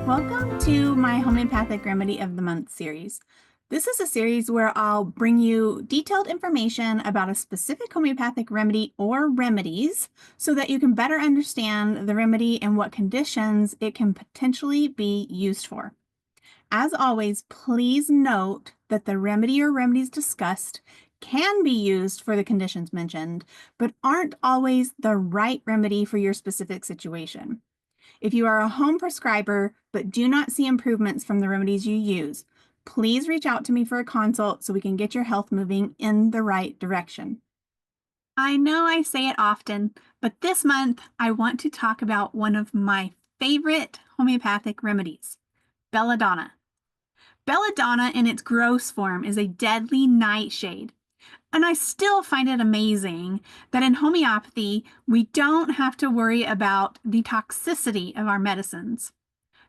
Welcome to my Homeopathic Remedy of the Month series. This is a series where I'll bring you detailed information about a specific homeopathic remedy or remedies so that you can better understand the remedy and what conditions it can potentially be used for. As always, please note that the remedy or remedies discussed can be used for the conditions mentioned, but aren't always the right remedy for your specific situation. If you are a home prescriber but do not see improvements from the remedies you use, please reach out to me for a consult so we can get your health moving in the right direction. I know I say it often, but this month I want to talk about one of my favorite homeopathic remedies, Belladonna. Belladonna in its gross form is a deadly nightshade. And I still find it amazing that in homeopathy, we don't have to worry about the toxicity of our medicines.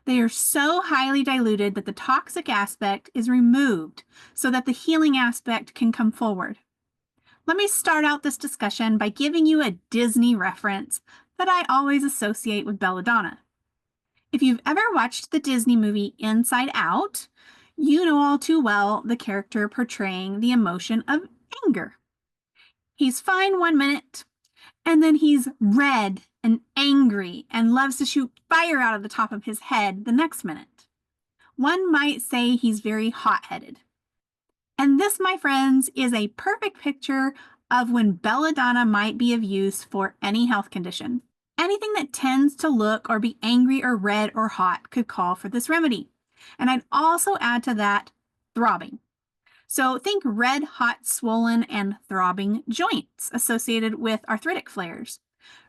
They are so highly diluted that the toxic aspect is removed so that the healing aspect can come forward. Let me start out this discussion by giving you a Disney reference that I always associate with Belladonna. If you've ever watched the Disney movie Inside Out, you know all too well the character portraying the emotion of anger. He's fine 1 minute, and then he's red and angry and loves to shoot fire out of the top of his head the next minute. One might say he's very hot-headed. And this, my friends, is a perfect picture of when belladonna might be of use for any health condition. Anything that tends to look or be angry or red or hot could call for this remedy. And I'd also add to that throbbing. So think red, hot, swollen, and throbbing joints associated with arthritic flares.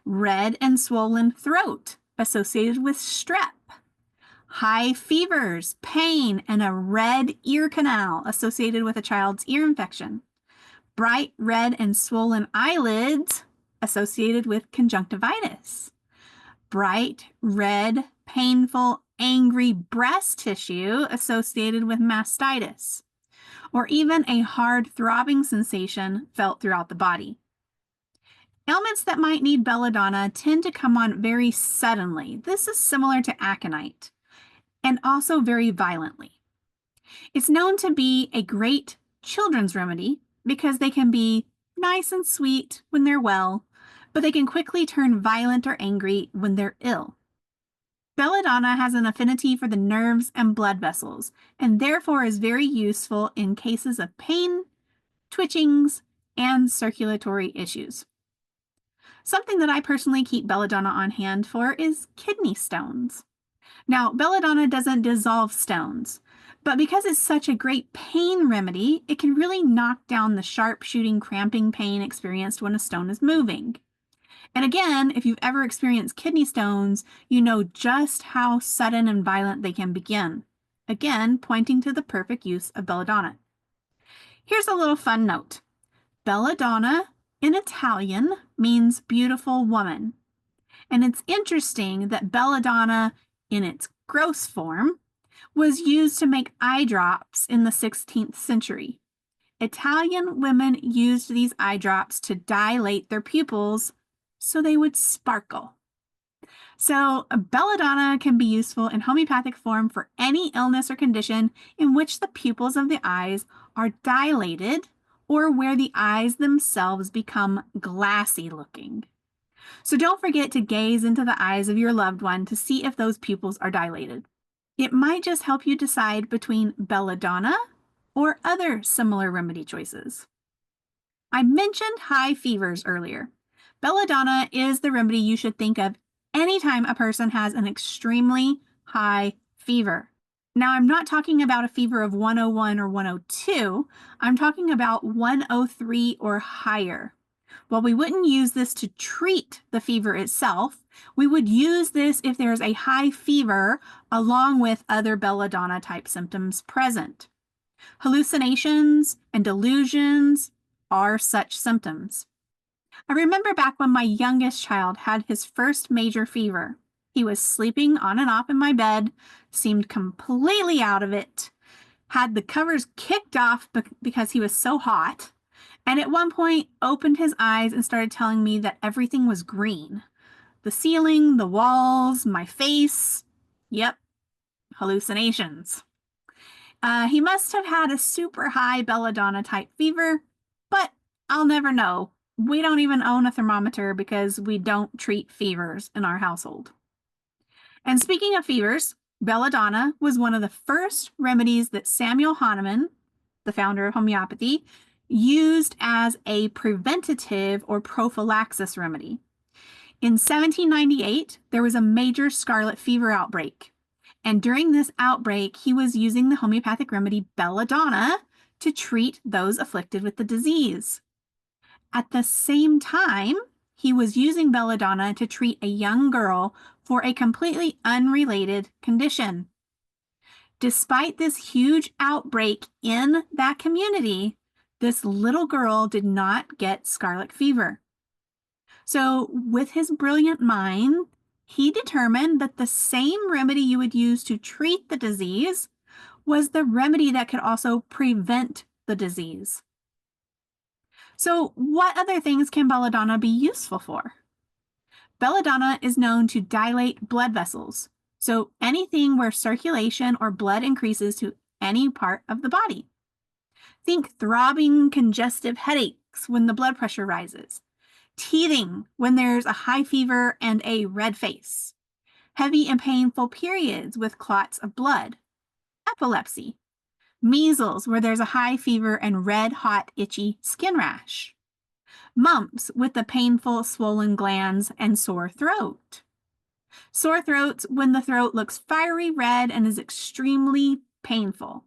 Red and swollen throat associated with strep. High fevers, pain, and a red ear canal associated with a child's ear infection. Bright red and swollen eyelids associated with conjunctivitis. Bright red, painful, angry breast tissue associated with mastitis, or even a hard throbbing sensation felt throughout the body. Ailments that might need belladonna tend to come on very suddenly. This is similar to aconite, and also very violently. It's known to be a great children's remedy because they can be nice and sweet when they're well, but they can quickly turn violent or angry when they're ill. Belladonna has an affinity for the nerves and blood vessels, and therefore is very useful in cases of pain, twitchings, and circulatory issues. Something that I personally keep belladonna on hand for is kidney stones. Now, belladonna doesn't dissolve stones, but because it's such a great pain remedy, it can really knock down the sharp shooting cramping pain experienced when a stone is moving. And again, if you've ever experienced kidney stones, you know just how sudden and violent they can begin. Again, pointing to the perfect use of belladonna. Here's a little fun note. Belladonna in Italian means beautiful woman. And it's interesting that belladonna in its gross form was used to make eye drops in the 16th century. Italian women used these eye drops to dilate their pupils so they would sparkle. So belladonna can be useful in homeopathic form for any illness or condition in which the pupils of the eyes are dilated or where the eyes themselves become glassy looking. So don't forget to gaze into the eyes of your loved one to see if those pupils are dilated. It might just help you decide between belladonna or other similar remedy choices. I mentioned high fevers earlier. Belladonna is the remedy you should think of anytime a person has an extremely high fever. Now, I'm not talking about a fever of 101 or 102. I'm talking about 103 or higher. While we wouldn't use this to treat the fever itself, we would use this if there's a high fever along with other belladonna type symptoms present. Hallucinations and delusions are such symptoms. I remember back when my youngest child had his first major fever. He was sleeping on and off in my bed, seemed completely out of it, had the covers kicked off because he was so hot, and at one point opened his eyes and started telling me that everything was green. The ceiling, the walls, my face. Yep, hallucinations. He must have had a super high belladonna type fever, but I'll never know. We don't even own a thermometer because we don't treat fevers in our household. And speaking of fevers, belladonna was one of the first remedies that Samuel Hahnemann, the founder of homeopathy, used as a preventative or prophylaxis remedy. In 1798, there was a major scarlet fever outbreak. And during this outbreak, he was using the homeopathic remedy belladonna to treat those afflicted with the disease. At the same time, he was using belladonna to treat a young girl for a completely unrelated condition. Despite this huge outbreak in that community, this little girl did not get scarlet fever. So, with his brilliant mind, he determined that the same remedy you would use to treat the disease was the remedy that could also prevent the disease. So, what other things can belladonna be useful for? Belladonna is known to dilate blood vessels, so anything where circulation or blood increases to any part of the body. Think throbbing congestive headaches when the blood pressure rises, teething when there's a high fever and a red face, heavy and painful periods with clots of blood, epilepsy, measles where there's a high fever and red, hot, itchy skin rash, mumps with the painful swollen glands and sore throat, sore throats when the throat looks fiery red and is extremely painful,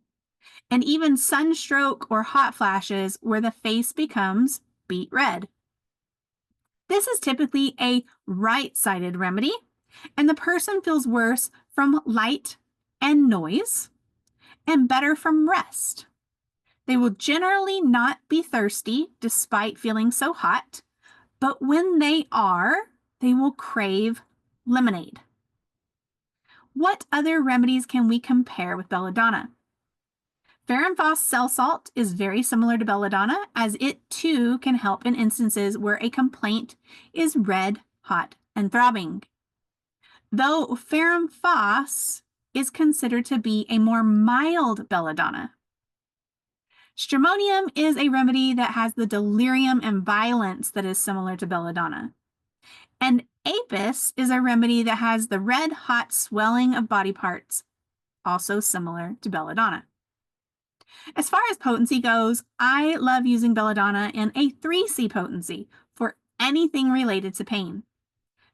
and even sunstroke or hot flashes where the face becomes beet red. This is typically a right-sided remedy, and the person feels worse from light and noise and better from rest. They will generally not be thirsty despite feeling so hot, but when they are, they will crave lemonade. What other remedies can we compare with belladonna? Fahrenfos cell salt is very similar to belladonna, as it too can help in instances where a complaint is red, hot, and throbbing. Though Fahrenfos is considered to be a more mild belladonna. Stramonium is a remedy that has the delirium and violence that is similar to belladonna. And apis is a remedy that has the red, hot swelling of body parts, also similar to belladonna. As far as potency goes, I love using belladonna in a 3C potency for anything related to pain.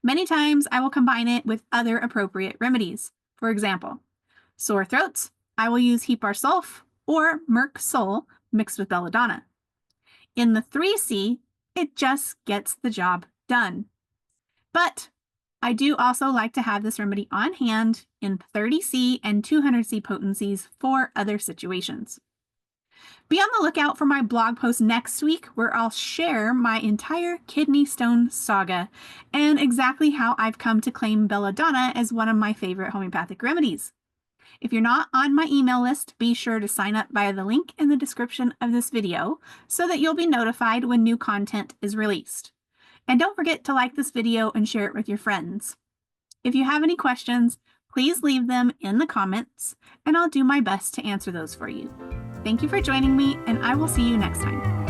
Many times I will combine it with other appropriate remedies. For example, sore throats, I will use Hepar sulf or Merc Sol mixed with belladonna. In the 3C, it just gets the job done. But I do also like to have this remedy on hand in 30C and 200C potencies for other situations. Be on the lookout for my blog post next week where I'll share my entire kidney stone saga and exactly how I've come to claim belladonna as one of my favorite homeopathic remedies. If you're not on my email list, be sure to sign up via the link in the description of this video so that you'll be notified when new content is released. And don't forget to like this video and share it with your friends. If you have any questions, please leave them in the comments and I'll do my best to answer those for you. Thank you for joining me, and I will see you next time.